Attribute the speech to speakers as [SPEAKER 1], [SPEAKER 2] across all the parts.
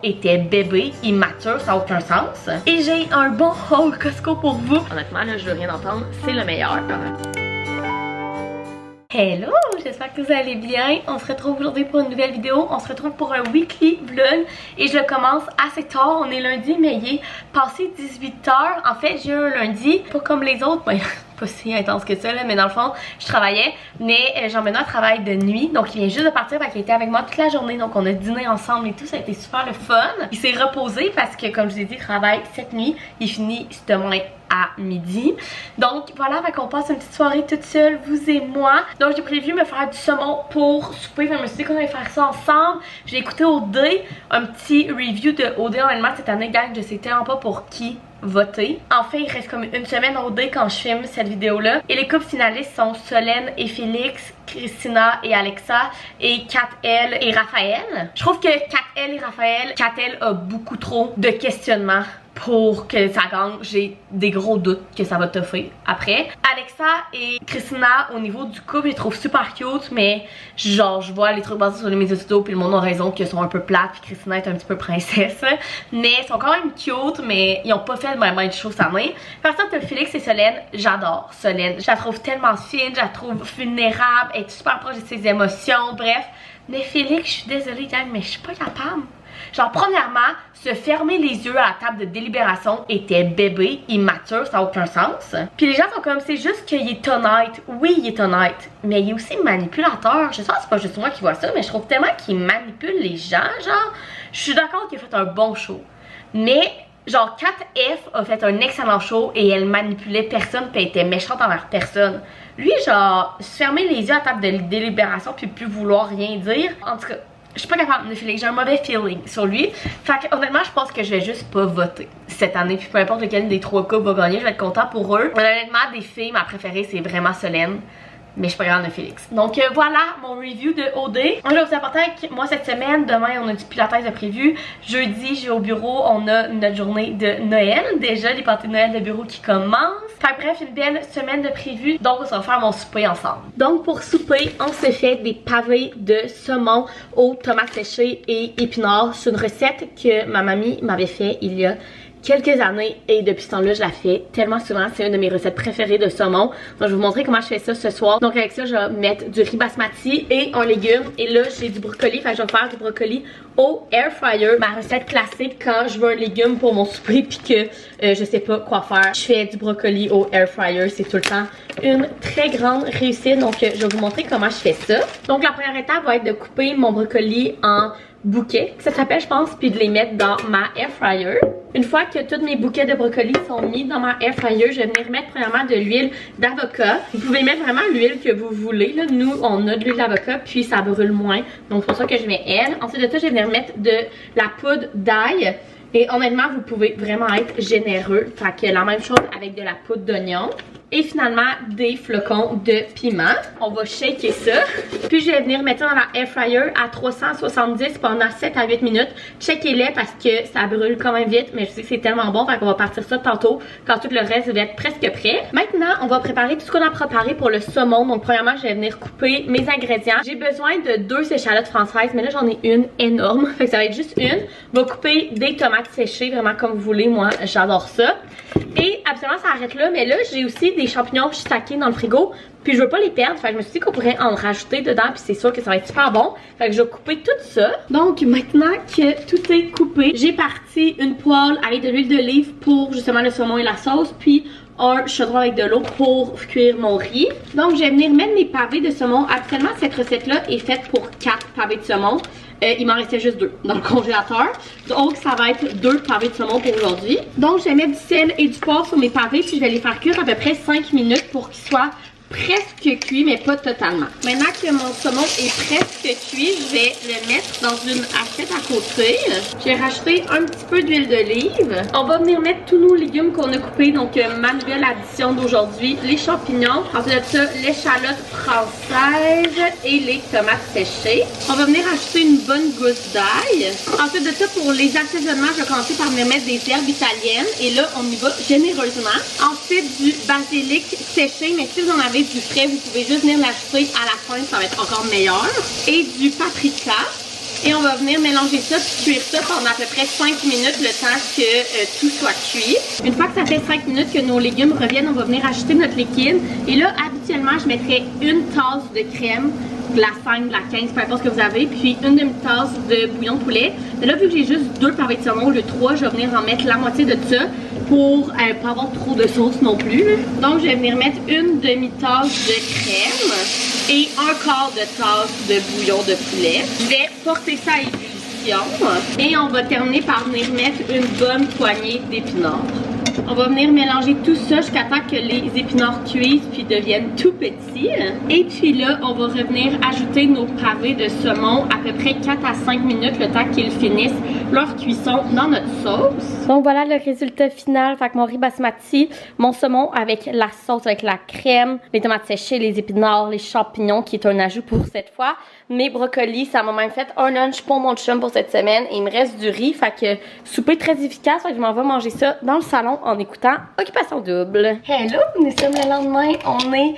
[SPEAKER 1] était bébé, immature, ça n'a aucun sens. Et j'ai un bon haul Costco pour vous. Honnêtement, là, je veux rien entendre, c'est le meilleur. Hello, j'espère que vous allez bien. On se retrouve aujourd'hui pour une nouvelle vidéo. On se retrouve pour un weekly vlog et je le commence assez tard. On est lundi, mais il est passé 18h. En fait, j'ai un lundi, pas comme les autres. Ben, pas si intense que ça, là, mais dans le fond, je travaillais. Mais Jean-Benoît travaille de nuit, donc il vient juste de partir, fait qu'il était avec moi toute la journée. Donc on a dîné ensemble et tout, ça a été super le fun. Il s'est reposé parce que, comme je vous ai dit, il travaille cette nuit. Il finit demain à midi. Donc voilà, fait qu'on passe une petite soirée toute seule, vous et moi. Donc j'ai prévu me faire du saumon pour souper. Fait que je me suis dit qu'on allait faire ça ensemble. J'ai écouté OD, un petit review de OD honnêtement cette année, gang. Je sais tellement pas pour qui voter. En fait, il reste comme une semaine au OD quand je filme cette vidéo-là. Et les couples finalistes sont Solène et Félix, Christina et Alexa, et Kat-El et Raphaël. Je trouve que Kat-El et Raphaël, Kat-El a beaucoup trop de questionnements pour que ça gagne. J'ai des gros doutes que ça va toffer après. Alexa et Christina, au niveau du couple, je les trouve super cute, mais genre je vois les trucs basés sur les médias sociaux puis le monde a raison qu'ils sont un peu plates puis Christina est un petit peu princesse, mais ils sont quand même cute, mais ils ont pas fait le même chose cette année. Par contre, Félix et Solène, j'adore Solène. Je la trouve tellement fine, je la trouve vulnérable, elle est super proche de ses émotions, bref. Mais Félix, je suis désolée gang, mais je suis pas capable. Genre, premièrement, se fermer les yeux à la table de délibération était bébé, immature, ça n'a aucun sens. Puis les gens sont comme, c'est juste qu'il est honnête. Oui, il est honnête, mais il est aussi manipulateur. Je sais pas, c'est pas juste moi qui vois ça, mais je trouve tellement qu'il manipule les gens, genre. Je suis d'accord qu'il a fait un bon show, mais genre, Kat F a fait un excellent show et elle manipulait personne puis elle était méchante envers personne. Lui, genre, se fermer les yeux à la table de délibération puis plus vouloir rien dire. En tout cas, je suis pas capable de filer, j'ai un mauvais feeling sur lui. Fait que honnêtement, je pense que je vais juste pas voter cette année. Puis peu importe lequel des trois couples va gagner, je vais être content pour eux. Honnêtement, des filles, ma préférée c'est vraiment Solène. Mais je suis pas grande de Félix. Donc voilà mon review de OD. Je vais vous apporter avec moi cette semaine. Demain, on a du pilates de prévu. Jeudi, je vais au bureau. On a notre journée de Noël. Déjà, les parties de Noël de bureau qui commencent. Enfin bref, une belle semaine de prévu. Donc, on va faire mon souper ensemble. Donc, pour souper, on se fait des pavés de saumon aux tomates séchées et épinards. C'est une recette que ma mamie m'avait fait il y a quelques années et depuis ce temps-là je la fais tellement souvent. C'est une de mes recettes préférées de saumon. Donc je vais vous montrer comment je fais ça ce soir. Donc avec ça je vais mettre du riz basmati et un légume. Et là j'ai du brocoli, fait que je vais faire du brocoli au air fryer. Ma recette classique quand je veux un légume pour mon souper puis que je sais pas quoi faire, je fais du brocoli au air fryer. C'est tout le temps une très grande réussite. Donc je vais vous montrer comment je fais ça. Donc la première étape va être de couper mon brocoli en bouquets, ça s'appelle je pense, puis de les mettre dans ma air fryer. Une fois que tous mes bouquets de brocolis sont mis dans ma air fryer, je vais venir mettre premièrement de l'huile d'avocat. Vous pouvez mettre vraiment l'huile que vous voulez. Là. Nous, on a de l'huile d'avocat, puis ça brûle moins. Donc c'est pour ça que je mets elle. Ensuite de ça, je vais venir mettre de la poudre d'ail. Et honnêtement, vous pouvez vraiment être généreux. Fait que la même chose avec de la poudre d'oignon. Et finalement, des flocons de piment. On va shaker ça. Puis je vais venir mettre ça dans la air fryer à 370 pendant 7 à 8 minutes. Checkez-les parce que ça brûle quand même vite. Mais je sais que c'est tellement bon. Fait qu'on va partir ça tantôt quand tout le reste va être presque prêt. Maintenant, on va préparer tout ce qu'on a préparé pour le saumon. Donc premièrement, je vais venir couper mes ingrédients. J'ai besoin de 2 échalotes françaises. Mais là, j'en ai une énorme. Fait que ça va être juste une. On va couper des tomates séchées, vraiment comme vous voulez. Moi, j'adore ça. Et absolument, ça arrête là. Mais là, j'ai aussi des champignons shiitake dans le frigo. Puis je veux pas les perdre. Fait que je me suis dit qu'on pourrait en rajouter dedans. Puis c'est sûr que ça va être super bon. Fait que je vais couper tout ça. Donc maintenant que tout est coupé, j'ai parti une poêle avec de l'huile d'olive pour justement le saumon et la sauce. Puis un chaudron avec de l'eau pour cuire mon riz. Donc je vais venir mettre mes pavés de saumon. Actuellement, cette recette-là est faite pour 4 pavés de saumon. Il m'en restait juste 2 dans le congélateur. Donc ça va être 2 pavés de saumon pour aujourd'hui. Donc je vais mettre du sel et du poivre sur mes pavés. Puis je vais les faire cuire à peu près 5 minutes pour qu'ils soient presque cuit, mais pas totalement. Maintenant que mon saumon est presque cuit, je vais le mettre dans une assiette à côté. Je vais rajouter un petit peu d'huile d'olive. On va venir mettre tous nos légumes qu'on a coupés. Donc ma nouvelle addition d'aujourd'hui, les champignons. Ensuite de ça, l'échalote française et les tomates séchées. On va venir ajouter une bonne gousse d'ail. Ensuite de ça, pour les assaisonnements, je vais commencer par venir mettre des herbes italiennes. Et là, on y va généreusement. Ensuite, du basilic séché, mais si vous en avez du frais, vous pouvez juste venir l'ajouter à la fin, ça va être encore meilleur. Et du paprika. Et on va venir mélanger ça puis cuire ça pendant à peu près 5 minutes le temps que tout soit cuit. Une fois que ça fait 5 minutes que nos légumes reviennent, on va venir ajouter notre liquide. Et là, habituellement, je mettrais une tasse de crème, de la 5, de la 15, peu importe ce que vous avez, puis une demi-tasse de bouillon de poulet. Mais là, vu que j'ai juste 2 pavés de saumon, le 3, je vais venir en mettre la moitié de ça pour pas avoir trop de sauce non plus. Donc, je vais venir mettre une demi-tasse de crème et un quart de tasse de bouillon de poulet. Je vais porter ça à ébullition et on va terminer par venir mettre une bonne poignée d'épinards. On va venir mélanger tout ça jusqu'à temps que les épinards cuisent puis deviennent tout petits. Et puis là, on va revenir ajouter nos pavés de saumon à peu près 4 à 5 minutes le temps qu'ils finissent leur cuisson dans notre sauce. Donc voilà le résultat final. Fait que mon riz basmati, mon saumon avec la sauce, avec la crème, les tomates séchées, les épinards, les champignons qui est un ajout pour cette fois. Mes brocolis, ça m'a même fait un lunch pour mon chum pour cette semaine. Et il me reste du riz, fait que souper très efficace. Fait que je m'en vais manger ça dans le salon en écoutant Occupation Double. Hello, nous sommes le lendemain. On est,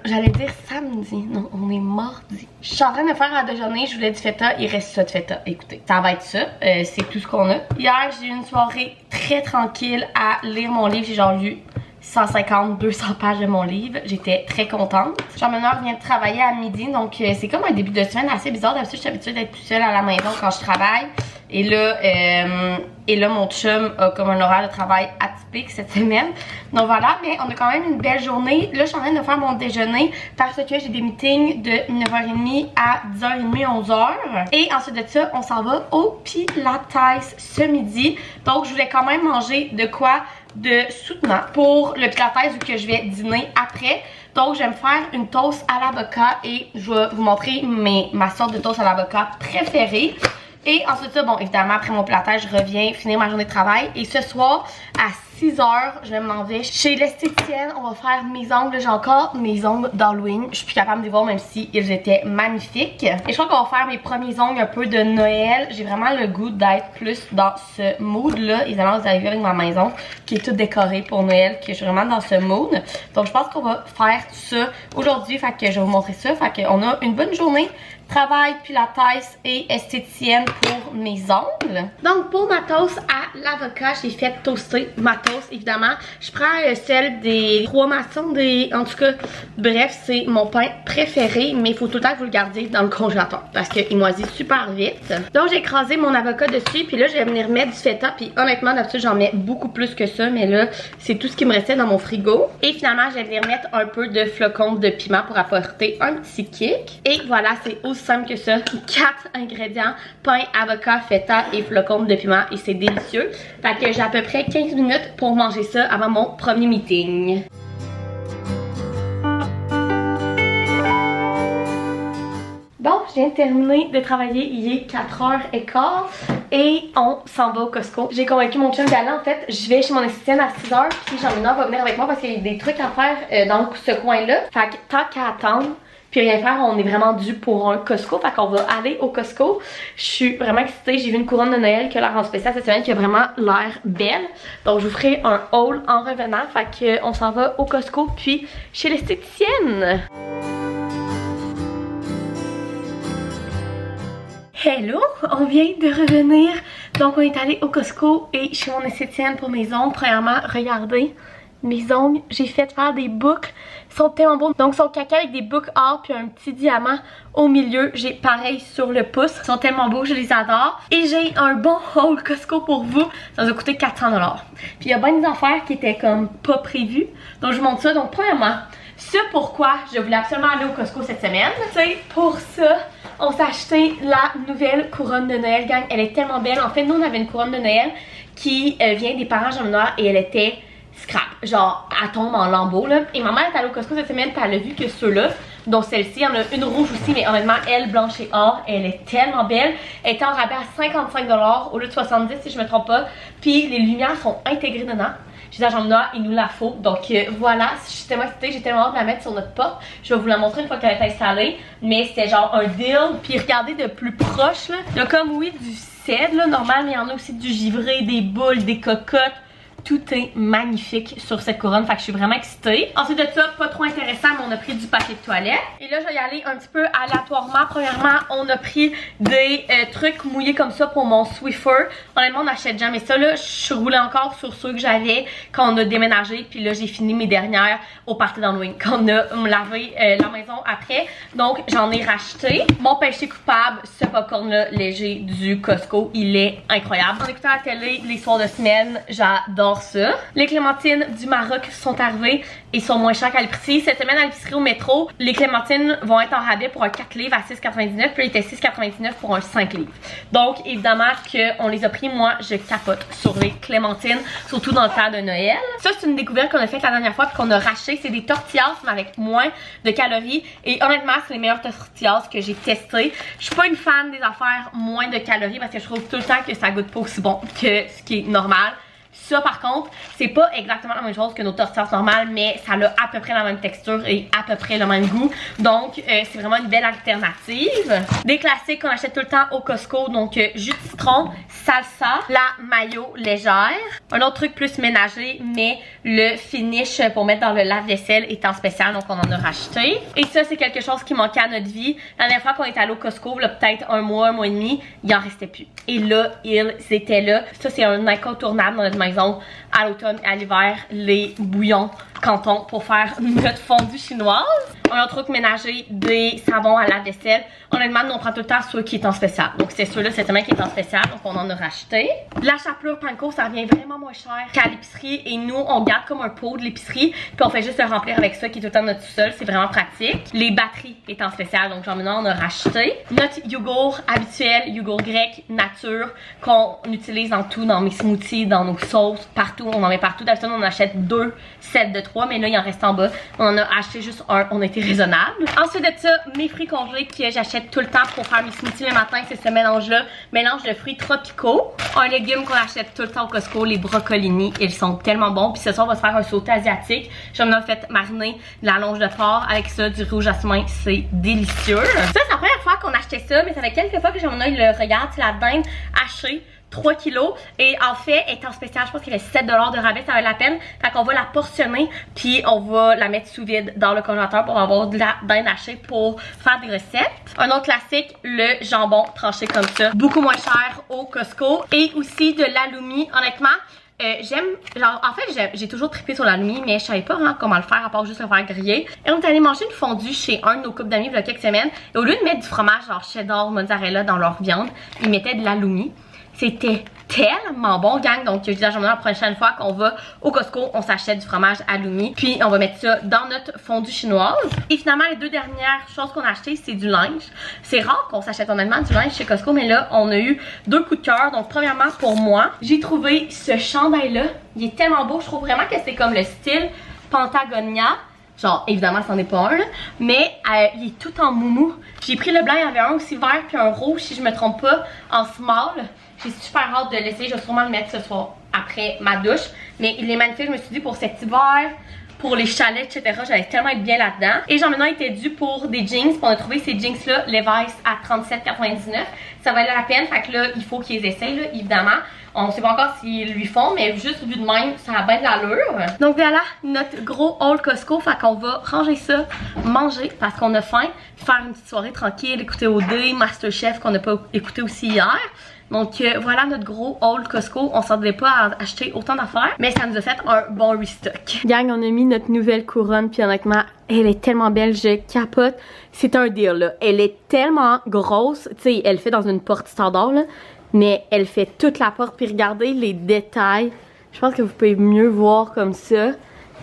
[SPEAKER 1] j'allais dire samedi. Non, on est mardi. Je suis en train de faire un déjeuner. Je voulais du feta. Il reste ça de feta. Écoutez, ça va être ça. C'est tout ce qu'on a. Hier, j'ai eu une soirée très tranquille à lire mon livre. J'ai genre lu 150-200 pages de mon livre. J'étais très contente. Jean-Meneur vient de travailler à midi, donc c'est comme un début de semaine assez bizarre. D'habitude, je suis habituée d'être toute seule à la maison quand je travaille. Et là, mon chum a comme un horaire de travail atypique cette semaine. Donc voilà, mais on a quand même une belle journée. Là, je suis en train de faire mon déjeuner parce que j'ai des meetings de 9h30 à 10h30, 11h. Et ensuite de ça, on s'en va au Pilates ce midi. Donc, je voulais quand même manger de quoi de soutenant pour le Pilates vu que je vais dîner après. Donc, je vais me faire une toast à l'avocat et je vais vous montrer ma sorte de toast à l'avocat préférée. Et ensuite ça, bon, évidemment, après mon pilates, je reviens finir ma journée de travail. Et ce soir, à 6h, je m'en vais chez l'esthéticienne. On va faire mes ongles. J'ai encore mes ongles d'Halloween. Je suis plus capable de les voir même si ils étaient magnifiques. Et je crois qu'on va faire mes premiers ongles un peu de Noël. J'ai vraiment le goût d'être plus dans ce mood-là. Évidemment, vous avez vu avec ma maison qui est toute décorée pour Noël, que je suis vraiment dans ce mood. Donc, je pense qu'on va faire ça aujourd'hui. Fait que je vais vous montrer ça. Fait qu'on a une bonne journée. Travail, pilates et esthéticienne pour mes ongles. Donc pour ma toast à l'avocat, j'ai fait toaster ma toast évidemment. Je prends celle des 3 maçons, en tout cas, bref, c'est mon pain préféré, mais il faut tout le temps que vous le gardiez dans le congélateur parce qu'il moisit super vite. Donc j'ai écrasé mon avocat dessus, puis là je vais venir mettre du feta, puis honnêtement d'habitude j'en mets beaucoup plus que ça, mais là c'est tout ce qui me restait dans mon frigo. Et finalement je vais venir mettre un peu de flocons de piment pour apporter un petit kick. Et voilà, c'est aussi simple que ça. 4 ingrédients, pain, avocat, feta et flocons de piment et c'est délicieux. Fait que j'ai à peu près 15 minutes pour manger ça avant mon premier meeting. Bon, je viens de terminer de travailler, il est 4h15 et on s'en va au Costco. J'ai convaincu mon chum d'aller, en fait, je vais chez mon esthéticienne à 6h puis Jean-Meneur va venir avec moi parce qu'il y a des trucs à faire dans ce coin-là. Fait que tant qu'à attendre, puis rien faire, on est vraiment dû pour un Costco. Fait qu'on va aller au Costco. Je suis vraiment excitée. J'ai vu une couronne de Noël qui a l'air en spécial cette semaine, qui a vraiment l'air belle. Donc je vous ferai un haul en revenant. Fait qu'on s'en va au Costco puis chez l'esthéticienne. Hello! On vient de revenir. Donc on est allé au Costco et chez mon esthéticienne pour mes ongles. Premièrement, regardez mes ongles. J'ai fait faire des boucles. Ils sont tellement beaux. Donc, ils sont caca avec des boucles or puis un petit diamant au milieu. J'ai pareil sur le pouce. Ils sont tellement beaux, je les adore. Et j'ai un bon haul Costco pour vous. Ça nous a coûté 400$. Puis, il y a bien des affaires qui étaient comme pas prévues. Donc, je vous montre ça. Donc, premièrement, ce pourquoi je voulais absolument aller au Costco cette semaine. C'est pour ça, on s'est acheté la nouvelle couronne de Noël, gang. Elle est tellement belle. En fait, nous, on avait une couronne de Noël qui vient des parents Jean-Meneur et elle était scrap, genre elle tombe en lambeaux là. Et ma mère est allée au Costco cette semaine puis elle a vu que ceux-là, dont celle-ci, il y en a une rouge aussi, mais honnêtement elle blanche et or, elle est tellement belle. Elle était en rabais à 55$ au lieu de 70 si je me trompe pas. Puis les lumières sont intégrées dedans. J'ai dit à Jean-Meneur, il nous la faut. Donc voilà, je suis tellement excitée, j'ai tellement hâte de la mettre sur notre porte. Je vais vous la montrer une fois qu'elle est installée. Mais c'était genre un deal. Puis regardez de plus proche là. Il y a comme oui du cèdre là, normal, mais il y en a aussi du givré, des boules, des cocottes. tout est magnifique sur cette couronne, fait que je suis vraiment excitée. Ensuite de ça, pas trop intéressant, mais on a pris du papier de toilette. Et là, je vais y aller un petit peu aléatoirement. Premièrement, on a pris des trucs mouillés comme ça pour mon Swiffer. Honnêtement, on n'achète jamais ça là. Je roulais encore sur ceux que j'avais quand on a déménagé. Puis là, j'ai fini mes dernières au party d'Halloween quand on a lavé la maison après. Donc, j'en ai racheté. Mon péché coupable, ce popcorn là léger du Costco, il est incroyable. En écoutant la télé les soirs de semaine, j'adore ça. Les clémentines du Maroc sont arrivées et sont moins chères qu'à l'épicerie. Cette semaine à l'épicerie au métro, les clémentines vont être en rabais pour un 4 livres à 6,99, puis ils étaient 6,99 pour un 5 livres. Donc évidemment qu'on les a pris, moi je capote sur les clémentines, surtout dans le temps de Noël. Ça c'est une découverte qu'on a faite la dernière fois puis qu'on a racheté, c'est des tortillas mais avec moins de calories et honnêtement c'est les meilleures tortillas que j'ai testées. Je suis pas une fan des affaires moins de calories parce que je trouve tout le temps que ça goûte pas aussi bon que ce qui est normal. Ça par contre, c'est pas exactement la même chose que nos tortillas normales, mais ça a à peu près la même texture et à peu près le même goût. Donc c'est vraiment une belle alternative. Des classiques qu'on achète tout le temps au Costco, donc jus de citron, salsa, la mayo légère. Un autre truc plus ménager, mais le finish pour mettre dans le lave-vaisselle est en spécial, donc on en a racheté. Et ça c'est quelque chose qui manquait à notre vie. La dernière fois qu'on est allé au Costco, peut-être un mois et demi, il en restait plus. Et là, ils étaient là. Ça c'est un incontournable dans notre maison à l'automne et à l'hiver, les bouillons Canton pour faire notre fondue chinoise. Un autre truc ménager, des savons à la vaisselle. Honnêtement, nous on prend tout le temps ceux qui est en spécial. Donc c'est ceux-là cette semaine qui est en spécial, donc on en a racheté. La chapelure panko, ça revient vraiment moins cher qu'à l'épicerie et nous on garde comme un pot de l'épicerie puis on fait juste le remplir avec ça qui est tout le temps notre tout-seul, c'est vraiment pratique. Les batteries est en spécial, donc genre maintenant on a racheté. Notre yogourt habituel, yogourt grec nature qu'on utilise dans tout, dans mes smoothies, dans nos sauces, partout, on en met partout. D'habitude on achète 2 sets de 3, mais là il en reste en bas. On en a acheté juste un, on a été raisonnable. Ensuite de ça, mes fruits congelés que j'achète tout le temps pour faire mes smoothies le matin, c'est ce mélange-là, mélange de fruits tropicaux. Un légume qu'on achète tout le temps au Costco, les brocolini, ils sont tellement bons. Puis ce soir, on va se faire un sauté asiatique. J'en ai fait mariner de la longe de porc avec ça, du rouge jasmin, c'est délicieux. Ça, c'est la première fois qu'on achetait ça, mais ça fait quelques fois que j'en ai le regarde, c'est la dinde hachée. 3 kilos et en fait elle est en spécial, je pense qu'elle fait 7$ de rabais, ça vaut la peine. Fait qu'on va la portionner puis on va la mettre sous vide dans le congélateur pour avoir de la dinde hachée pour faire des recettes. Un autre classique, le jambon tranché comme ça, beaucoup moins cher au Costco. Et aussi de l'aloumi, honnêtement j'aime, genre en fait j'ai toujours trippé sur l'aloumi mais je savais pas vraiment comment le faire à part juste le faire griller. Et on est allé manger une fondue chez un de nos couples d'amis il y a quelques semaines et au lieu de mettre du fromage genre cheddar, mozzarella dans leur viande, ils mettaient de l'aloumi. C'était tellement bon, gang. Donc, je dis à Jean-Manon la prochaine fois qu'on va au Costco, on s'achète du fromage halloumi. Puis, on va mettre ça dans notre fondue chinoise. Et finalement, les deux dernières choses qu'on a achetées, c'est du linge. C'est rare qu'on s'achète honnêtement du linge chez Costco, mais là, on a eu 2 coups de cœur. Donc, premièrement, pour moi, j'ai trouvé ce chandail-là. Il est tellement beau. Je trouve vraiment que c'est comme le style Patagonia. Genre, évidemment, c'en est pas un, là, mais il est tout en moumou. J'ai pris le blanc, il y en avait un aussi vert puis un rouge, si je me trompe pas, en small. J'ai super hâte de l'essayer, je vais sûrement le mettre ce soir après ma douche. Mais il est magnifique, je me suis dit pour cet hiver, pour les chalets, etc. J'allais tellement être bien là-dedans. Et Jean-Manon était dû pour des jeans, puis on a trouvé ces jeans-là, Levi's à 37,99. Ça valait la peine, fait que là, il faut qu'ils les essayent, là, évidemment. On sait pas encore s'ils lui font, mais juste vu de même, ça a bien de l'allure. Donc voilà, notre gros haul Costco. Fait qu'on va ranger ça, manger parce qu'on a faim, faire une petite soirée tranquille, écouter OD, Masterchef qu'on n'a pas écouté aussi hier. Donc voilà notre gros haul Costco. On s'attendait pas à acheter autant d'affaires, mais ça nous a fait un bon restock. Gang, on a mis notre nouvelle couronne, puis honnêtement, elle est tellement belle, je capote. C'est un deal là. Elle est tellement grosse, tu sais, elle fait dans une porte standard là. Mais elle fait toute la porte, puis regardez les détails. Je pense que vous pouvez mieux voir comme ça.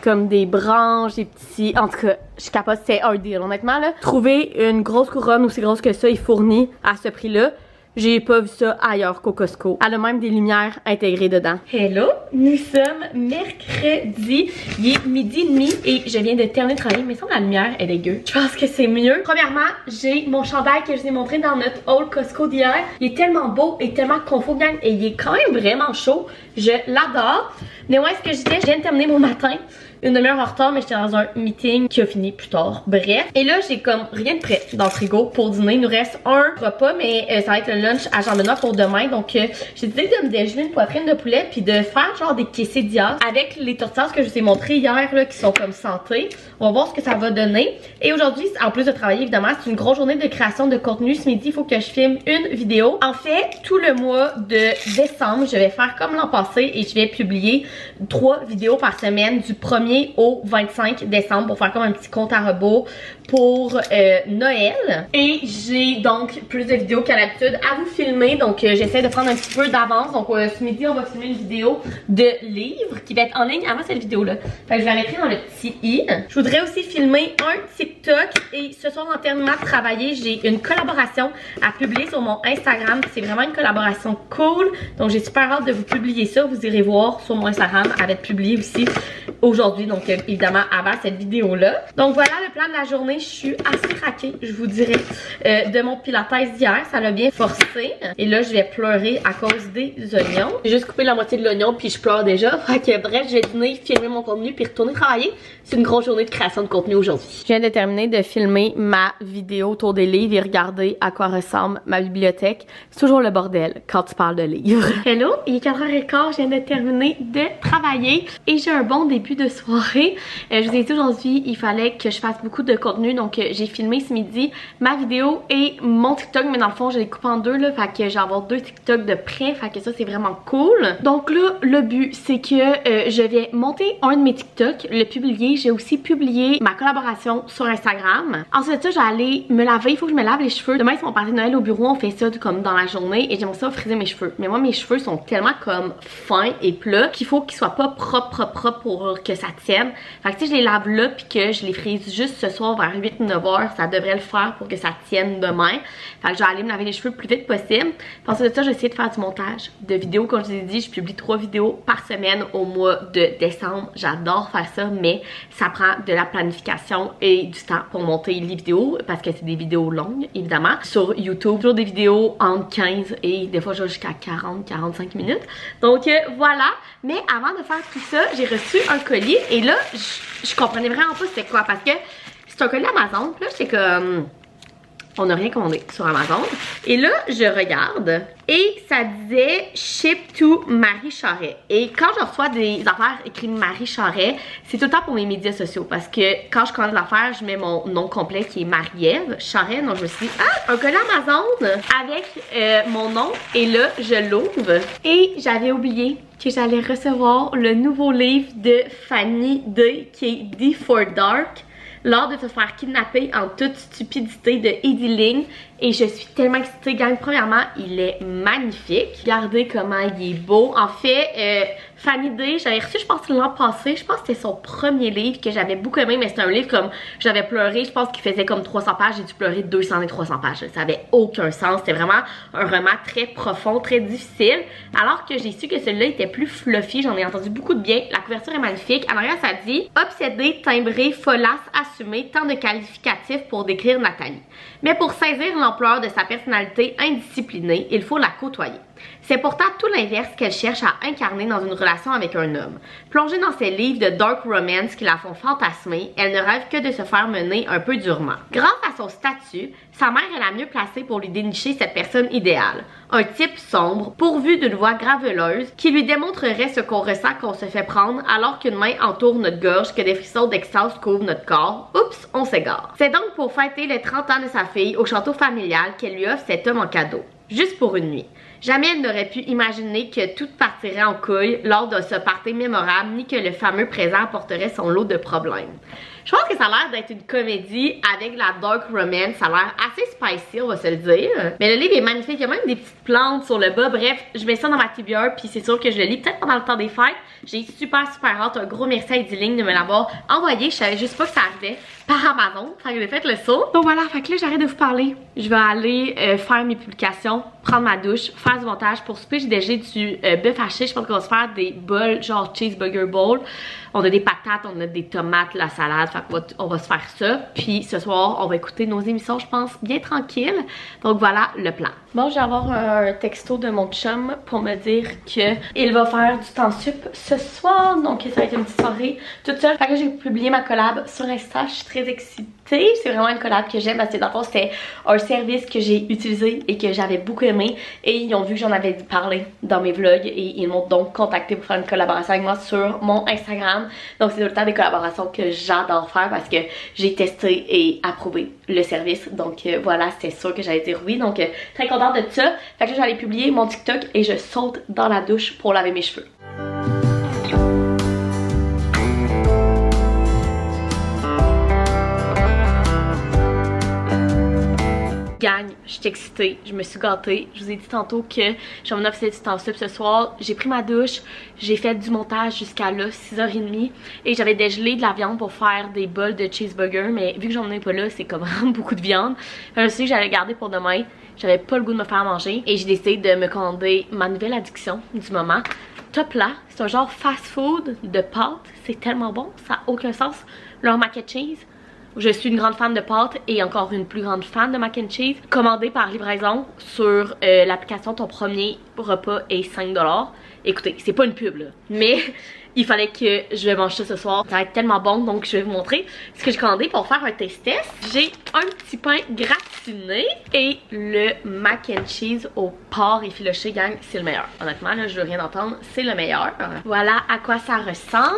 [SPEAKER 1] Comme des branches, des petits... En tout cas, je capote, c'est un deal. Honnêtement, là, trouver une grosse couronne aussi grosse que ça et fournie à ce prix-là, j'ai pas vu ça ailleurs qu'au Costco. Elle a même des lumières intégrées dedans. Hello! Nous sommes mercredi. Il est 12h30 et je viens de terminer de travailler. Mais sans la lumière est dégueu. Je pense que c'est mieux. Premièrement, j'ai mon chandail que je vous ai montré dans notre haul Costco d'hier. Il est tellement beau et tellement confort, gang. Et il est quand même vraiment chaud. Je l'adore. Mais ouais, ce que je disais, je viens de terminer mon matin. Une demi-heure en retard, mais j'étais dans un meeting qui a fini plus tard. Bref. Et là, j'ai comme rien de prêt dans le frigo pour dîner. Il nous reste un repas, mais ça va être le lunch à Jean-Benoît pour demain. Donc, j'ai décidé de me déjeuner une poitrine de poulet puis de faire genre des quesadillas avec les tortillas que je vous ai montré hier là, qui sont comme santé. On va voir ce que ça va donner. Et aujourd'hui, en plus de travailler évidemment, c'est une grosse journée de création de contenu. Ce midi, il faut que je filme une vidéo. En fait, tout le mois de décembre, je vais faire comme l'an passé et je vais publier 3 vidéos par semaine du 1er au 25 décembre pour faire comme un petit compte à rebours pour Noël. Et j'ai donc plus de vidéos qu'à l'habitude à vous filmer. Donc j'essaie de prendre un petit peu d'avance. Donc ce midi, on va filmer une vidéo de livre qui va être en ligne avant cette vidéo-là. Fait que je vais arrêter dans le petit i. Je voudrais aussi filmer un TikTok. Et ce soir, en terminant de travailler, j'ai une collaboration à publier sur mon Instagram. C'est vraiment une collaboration cool. Donc j'ai super hâte de vous publier ça. Vous irez voir sur mon Instagram. Elle va être publiée aussi aujourd'hui. Donc évidemment avant cette vidéo-là. Donc voilà le plan de la journée. Je suis assez craquée, je vous dirais, de mon pilates d'hier. Ça l'a bien forcé. Et là, je vais pleurer à cause des oignons. J'ai juste coupé la moitié de l'oignon puis je pleure déjà. Fait que bref, je vais dîner, filmer mon contenu puis retourner travailler. C'est une grosse journée de création de contenu aujourd'hui. Je viens de terminer de filmer ma vidéo autour des livres et regarder à quoi ressemble ma bibliothèque. C'est toujours le bordel quand tu parles de livres. Hello, il est 4h15, je viens de terminer de travailler et j'ai un bon début de soirée. Je vous ai dit aujourd'hui, il fallait que je fasse beaucoup de contenu. Donc j'ai filmé ce midi ma vidéo et mon TikTok, mais dans le fond je les coupe en deux là, fait que j'ai avoir 2 TikTok de près, fait que ça c'est vraiment cool. Donc là le but c'est que je vais monter un de mes TikTok, le publier. J'ai aussi publié ma collaboration sur Instagram. Ensuite de ça, je vais aller me laver, il faut que je me lave les cheveux. Demain c'est mon party de Noël au bureau, on fait ça comme dans la journée et j'aimerais ça friser mes cheveux. Mais moi mes cheveux sont tellement comme fins et plats qu'il faut qu'ils soient pas propres pour que ça tienne. Fait que si je les lave là puis que je les frise juste ce soir vers 8-9 heures, ça devrait le faire pour que ça tienne demain. Fait que je vais aller me laver les cheveux le plus vite possible. Puis ensuite de ça, je vais essayer de faire du montage de vidéos. Comme je vous ai dit, je publie 3 vidéos par semaine au mois de décembre. J'adore faire ça, mais ça prend de la planification et du temps pour monter les vidéos parce que c'est des vidéos longues, évidemment. Sur YouTube, toujours des vidéos entre 15 et des fois jusqu'à 40-45 minutes. Donc voilà. Mais avant de faire tout ça, j'ai reçu un colis et là, je comprenais vraiment pas c'était quoi parce que c'est un colis Amazon. Puis là, j'étais comme... On n'a rien commandé sur Amazon. Et là, je regarde et ça disait Ship to Marie Charret. Et quand je reçois des affaires écrites Marie Charret, c'est tout le temps pour mes médias sociaux. Parce que quand je commande l'affaire, je mets mon nom complet qui est Marie-Ève Charret. Donc je me suis dit, ah, un colis Amazon avec mon nom. Et là, je l'ouvre. Et j'avais oublié que j'allais recevoir le nouveau livre de Fanny Day qui est D for Dark. L'art de te faire kidnapper en toute stupidité de Eddie Ling. Et je suis tellement excitée, gang. Premièrement, il est magnifique. Regardez comment il est beau. En fait, Fanny Day, j'avais reçu, je pense, l'an passé. Je pense que c'était son premier livre que j'avais beaucoup aimé. Mais c'était un livre comme j'avais pleuré. Je pense qu'il faisait comme 300 pages. J'ai dû pleurer 200 et 300 pages. Ça avait aucun sens. C'était vraiment un roman très profond, très difficile. Alors que j'ai su que celui-là était plus fluffy. J'en ai entendu beaucoup de bien. La couverture est magnifique. En arrière, ça dit obsédé, timbré, folasse, assumé. Tant de qualificatifs pour décrire Nathalie. Mais pour saisir l'ampleur de sa personnalité indisciplinée, il faut la côtoyer. C'est pourtant tout l'inverse qu'elle cherche à incarner dans une relation avec un homme. Plongée dans ses livres de dark romance qui la font fantasmer, elle ne rêve que de se faire mener un peu durement. Grâce à son statut, sa mère est la mieux placée pour lui dénicher cette personne idéale. Un type sombre, pourvu d'une voix graveleuse, qui lui démontrerait ce qu'on ressent quand on se fait prendre alors qu'une main entoure notre gorge, que des frissons d'extase couvrent notre corps. Oups, on s'égare. C'est donc pour fêter les 30 ans de sa fille au château familial qu'elle lui offre cet homme en cadeau. Juste pour une nuit. Jamais elle n'aurait pu imaginer que tout partirait en couille lors de ce party mémorable, ni que le fameux présent apporterait son lot de problèmes. Je pense que ça a l'air d'être une comédie avec la dark romance. Ça a l'air assez spicy, on va se le dire. Mais le livre est magnifique. Il y a même des petites plantes sur le bas. Bref, je mets ça dans ma TBR puis c'est sûr que je le lis peut-être pendant le temps des fêtes. J'ai super hâte. Un gros merci à Eddie Ling de me l'avoir envoyé. Je savais juste pas que ça arrivait par Amazon. Fait que j'ai fait le saut. Donc voilà, fait que là j'arrête de vous parler. Je vais aller faire mes publications, prendre ma douche, faire du montage. Pour souper, j'ai déjà du bœuf haché. Je pense qu'on va se faire des bols genre cheeseburger bowl. On a des patates, on a des tomates, la salade. Fait qu'on va se faire ça. Puis ce soir, on va écouter nos émissions, je pense, bien tranquille. Donc voilà le plan. Bon, je vais avoir un texto de mon chum pour me dire qu'il va faire du temps sup ce soir. Donc ça va être une petite soirée toute seule. Fait que j'ai publié ma collab sur Insta. Je suis très très excitée. C'est vraiment une collab que j'aime parce que dans le fond c'était un service que j'ai utilisé et que j'avais beaucoup aimé. Et ils ont vu que j'en avais parlé dans mes vlogs et ils m'ont donc contacté pour faire une collaboration avec moi sur mon Instagram. Donc c'est tout le temps des collaborations que j'adore faire parce que j'ai testé et approuvé le service. Donc voilà, c'était sûr que j'allais dire oui. Donc très contente de ça. Fait que là j'allais publier mon TikTok et je saute dans la douche pour laver mes cheveux. Gang, je suis excitée, je me suis gâtée. Je vous ai dit tantôt que je vais m'en officier du temps sup ce soir. J'ai pris ma douche, j'ai fait du montage jusqu'à là, 6h30. Et j'avais dégelé de la viande pour faire des bols de cheeseburger. Mais vu que j'en ai pas là, c'est comme vraiment beaucoup de viande. Je me suis dit que j'allais le garder pour demain. J'avais pas le goût de me faire manger. Et j'ai décidé de me commander ma nouvelle addiction du moment. Topla, c'est un genre fast food de pâtes. C'est tellement bon, ça n'a aucun sens. Leur mac and cheese. Je suis une grande fan de pâtes et encore une plus grande fan de mac and cheese. Commandé par livraison sur l'application Ton Premier Repas est 5$. Écoutez, c'est pas une pub là, mais il fallait que je mange ça ce soir. Ça va être tellement bon, donc je vais vous montrer ce que j'ai commandé pour faire un taste test. J'ai un petit pain gratiné et le mac and cheese au porc effiloché, gang, c'est le meilleur. Honnêtement, là, je veux rien entendre, c'est le meilleur. Voilà à quoi ça ressemble.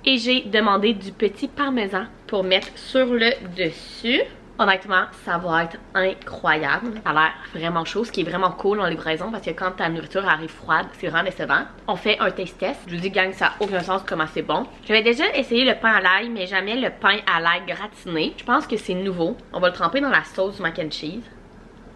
[SPEAKER 1] Et j'ai demandé du petit parmesan pour mettre sur le dessus. Honnêtement, ça va être incroyable. Ça a l'air vraiment chaud, ce qui est vraiment cool en livraison parce que quand ta nourriture arrive froide, c'est vraiment décevant. On fait un taste test. Je vous dis, gang, ça n'a aucun sens comment c'est bon. J'avais déjà essayé le pain à l'ail, mais jamais le pain à l'ail gratiné. Je pense que c'est nouveau. On va le tremper dans la sauce du mac and cheese.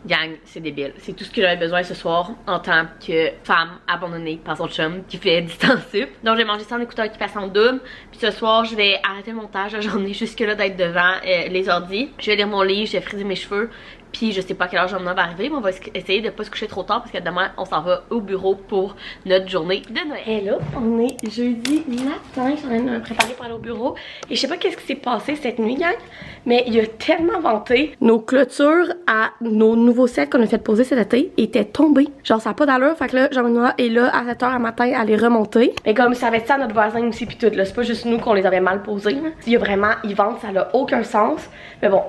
[SPEAKER 1] Gang, c'est débile. C'est tout ce que j'avais besoin ce soir en tant que femme abandonnée par son chum qui fait du temps sup. Donc j'ai mangé ça en écouteur qui passe en double. Puis ce soir, je vais arrêter le montage. J'en ai jusque là d'être devant les ordis. Je vais lire mon livre, je vais friser mes cheveux. Puis je sais pas à quelle heure Jean-Benoît va arriver, mais on va essayer de pas se coucher trop tard parce que demain on s'en va au bureau pour notre journée de Noël. Hello, on est jeudi matin, je suis en train de me préparer pour aller au bureau. Et je sais pas qu'est-ce qui s'est passé cette nuit, gang, mais il y a tellement venté. Nos clôtures à nos nouveaux sets qu'on a fait poser cet été étaient tombées. Genre ça n'a pas d'allure, fait que là Jean-Benoît est là à 7h à matin à les remonter. Mais comme ça avait été ça à notre voisin aussi pis tout, là, c'est pas juste nous qu'on les avait mal posés. Il y a vraiment, ils vendent, ça n'a aucun sens. Mais bon,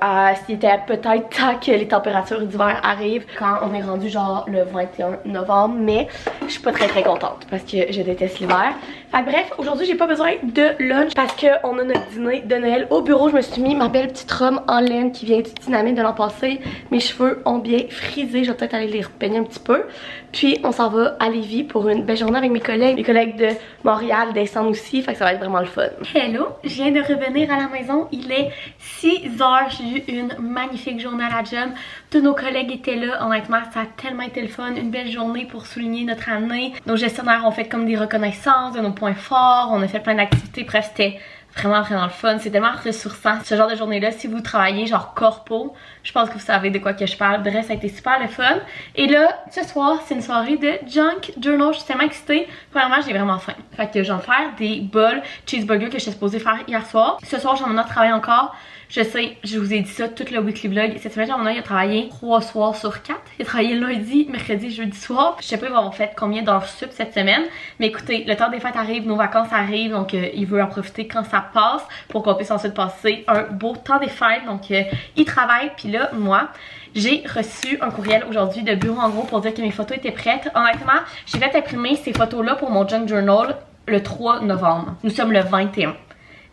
[SPEAKER 1] c'était peut-être temps que les températures d'hiver arrivent quand on est rendu genre le 21 novembre, mais je suis pas très contente parce que je déteste l'hiver. Fait que bref, aujourd'hui j'ai pas besoin de lunch parce qu'on a notre dîner de Noël au bureau. Je me suis mis ma belle petite robe en laine qui vient du Dynamite de l'an passé. Mes cheveux ont bien frisé, je vais peut-être aller les repeigner un petit peu. Puis on s'en va à Lévis pour une belle journée avec mes collègues de Montréal descendent aussi, fait que ça va être vraiment le fun. Hello, je viens de revenir à la maison, il est 6h, j'ai eu une magnifique journée à la job. Tous nos collègues étaient là, honnêtement ça a tellement été le fun, une belle journée pour souligner notre année. Nos gestionnaires ont fait comme des reconnaissances de nos points forts, on a fait plein d'activités, bref c'était vraiment le fun, c'est tellement ressourçant ce genre de journée là. Si vous travaillez genre corpo, je pense que vous savez de quoi que je parle. Bref, ça a été super le fun. Et là, ce soir, c'est une soirée de Junk Journal. Je suis tellement excitée. Premièrement, j'ai vraiment faim. Fait que je vais faire des bols cheeseburger que j'étais supposée faire hier soir. Ce soir, j'en ai travaillé encore. Je sais, je vous ai dit ça tout le weekly vlog. Cette semaine, il a travaillé 3 soirs sur 4. Il a travaillé lundi, mercredi, jeudi soir. Je sais pas, ils vont faire combien d'heures sup cette semaine. Mais écoutez, le temps des fêtes arrive, nos vacances arrivent. Donc, il veut en profiter quand ça passe pour qu'on puisse ensuite passer un beau temps des fêtes. Donc, il travaille. Puis là, moi, j'ai reçu un courriel aujourd'hui de Bureau en gros pour dire que mes photos étaient prêtes. Honnêtement, j'ai fait imprimer ces photos-là pour mon Junk Journal le 3 novembre. Nous sommes le 21.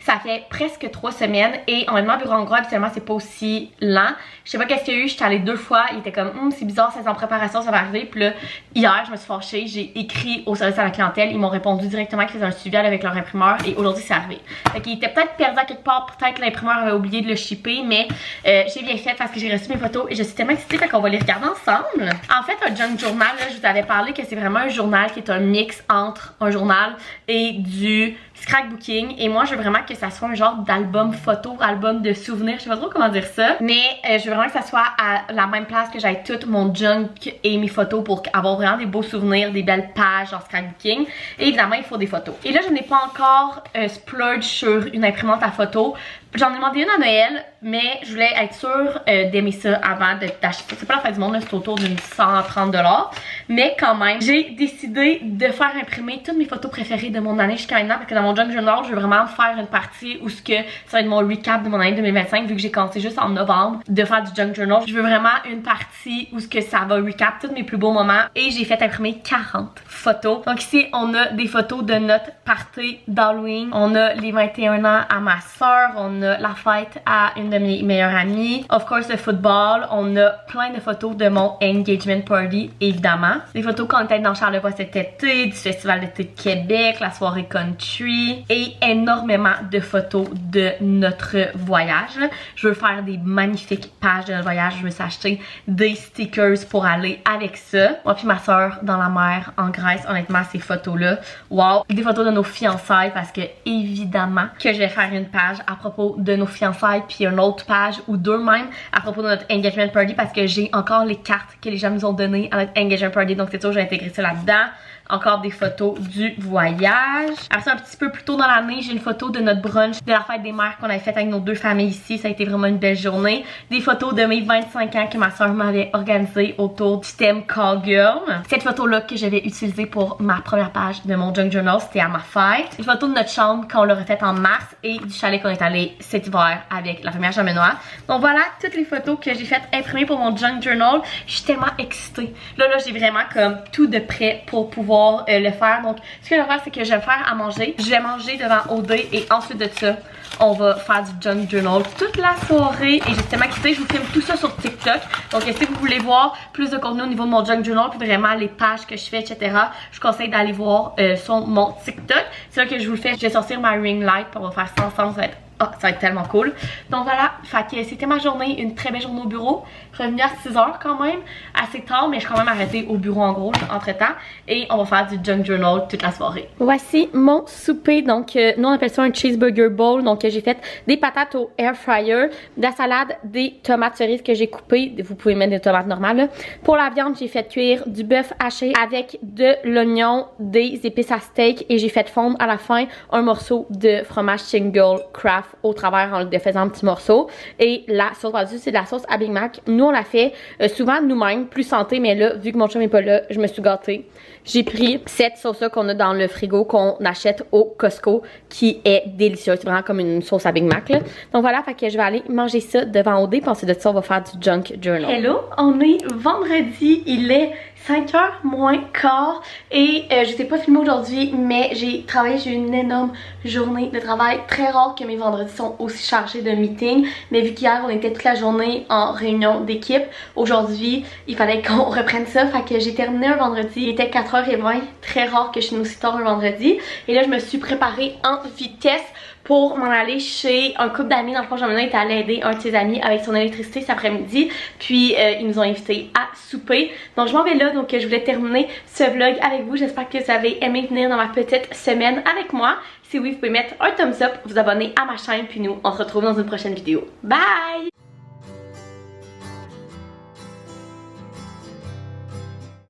[SPEAKER 1] Ça fait presque 3 semaines et honnêtement, Bureau en gros, habituellement, c'est pas aussi lent. Je sais pas qu'est-ce qu'il y a eu, j'étais allée 2 fois, il était comme c'est bizarre, c'est en préparation, ça va arriver. Puis là, hier, je me suis fâchée, j'ai écrit au service à la clientèle, ils m'ont répondu directement qu'ils faisaient un suivi avec leur imprimeur et aujourd'hui, c'est arrivé. Fait qu'il était peut-être perdu à quelque part, peut-être que l'imprimeur avait oublié de le shipper, mais j'ai bien fait parce que j'ai reçu mes photos et je suis tellement excitée, fait qu'on va les regarder ensemble. En fait, un junk journal, là, je vous avais parlé que c'est vraiment un journal qui est un mix entre un journal et du scrapbooking et moi je veux vraiment que ça soit un genre d'album photo, album de souvenirs, je sais pas trop comment dire ça, mais je veux vraiment que ça soit à la même place que j'aille tout mon junk et mes photos pour avoir vraiment des beaux souvenirs, des belles pages en scrapbooking et évidemment il faut des photos. Et là je n'ai pas encore splurge sur une imprimante à photos J'en ai demandé une à Noël, mais je voulais être sûre d'aimer ça avant d'acheter. C'est pas la fin du monde, c'est autour d'une 130$. Mais quand même, j'ai décidé de faire imprimer toutes mes photos préférées de mon année jusqu'à maintenant. Parce que dans mon junk journal, je veux vraiment faire une partie où ça va être mon recap de mon année 2025. Vu que j'ai commencé juste en novembre de faire du junk journal. Je veux vraiment une partie où ça va recap tous mes plus beaux moments. Et j'ai fait imprimer 40 photos. Donc ici, on a des photos de notre party d'Halloween. On a les 21 ans à ma soeur. On a la fête à une de mes meilleures amies. Of course, le football. On a plein de photos de mon engagement party, évidemment. Des photos qu'on était dans Charlevoix cet été, du Festival d'été de Québec, la soirée country. Et énormément de photos de notre voyage. Je veux faire des magnifiques pages de notre voyage. Je me suis acheté des stickers pour aller avec ça. Moi puis ma soeur dans la mer en Grèce. Honnêtement, ces photos-là, wow! Des photos de nos fiançailles parce que évidemment que je vais faire une page à propos de nos fiançailles puis une autre page ou deux même à propos de notre engagement party parce que j'ai encore les cartes que les gens nous ont données à notre engagement party. Donc c'est sûr, j'ai intégré ça là-dedans. Encore des photos du voyage. Après ça, un petit peu plus tôt dans l'année, j'ai une photo de notre brunch de la fête des mères qu'on avait faite avec nos deux familles ici. Ça a été vraiment une belle journée. Des photos de mes 25 ans que ma soeur m'avait organisé autour du thème Cowgirl. Cette photo-là que j'avais utilisée pour ma première page de mon junk journal, c'était à ma fête. Une photo de notre chambre quand on l'a refaite en mars et du chalet qu'on est allé cet hiver avec la famille Chamenois. Donc voilà toutes les photos que j'ai faites imprimer pour mon junk journal. Je suis tellement excitée. Là, j'ai vraiment comme tout de prêt pour pouvoir le faire. Donc ce que je vais faire, c'est que je vais faire à manger. Je vais manger devant OD et ensuite de ça, on va faire du junk journal toute la soirée et j'ai tellement excitée. Je vous filme tout ça sur TikTok. Donc si vous voulez voir plus de contenu au niveau de mon junk journal puis vraiment les pages que je fais, etc., je vous conseille d'aller voir sur mon TikTok. C'est là que je vous le fais. Je vais sortir ma ring light puis on va faire ça ensemble. Ça va être tellement cool. Donc voilà, c'était ma journée, une très belle journée au bureau. Revenue à 6h quand même, assez tard, mais je suis quand même arrêtée au bureau en gros entre temps. Et on va faire du junk journal toute la soirée. Voici mon souper. Donc nous on appelle ça un cheeseburger bowl. Donc j'ai fait des patates au air fryer, de la salade, des tomates cerises que j'ai coupées. Vous pouvez mettre des tomates normales là. Pour la viande, j'ai fait cuire du bœuf haché avec de l'oignon, des épices à steak et j'ai fait fondre à la fin un morceau de fromage Shingle Craft au travers en le défaisant en petits morceaux. Et la sauce par-dessus, c'est de la sauce à Big Mac. Nous, on la fait souvent nous-mêmes, plus santé, mais là, vu que mon chum n'est pas là, je me suis gâtée. J'ai pris cette sauce-là qu'on a dans le frigo, qu'on achète au Costco, qui est délicieuse. C'est vraiment comme une sauce à Big Mac, là. Donc voilà, fait que je vais aller manger ça devant OD, puis ensuite de ça, on va faire du junk journal. Hello, on est vendredi, il est 5h moins quart et je sais pas filmer aujourd'hui, mais j'ai eu une énorme journée de travail. Très rare que mes vendredis sont aussi chargés de meetings, mais vu qu'hier on était toute la journée en réunion d'équipe, aujourd'hui il fallait qu'on reprenne ça, fait que j'ai terminé un vendredi, il était 4h20, très rare que je finis aussi tard un vendredi, et là je me suis préparée en vitesse pour m'en aller chez un couple d'amis. Dans le fond, Jean-Benoît était allé aider un de ses amis avec son électricité cet après-midi. Puis ils nous ont invités à souper. Donc je m'en vais là. Donc je voulais terminer ce vlog avec vous. J'espère que vous avez aimé venir dans ma petite semaine avec moi. Si oui, vous pouvez mettre un thumbs up, vous abonner à ma chaîne. Puis nous, on se retrouve dans une prochaine vidéo. Bye!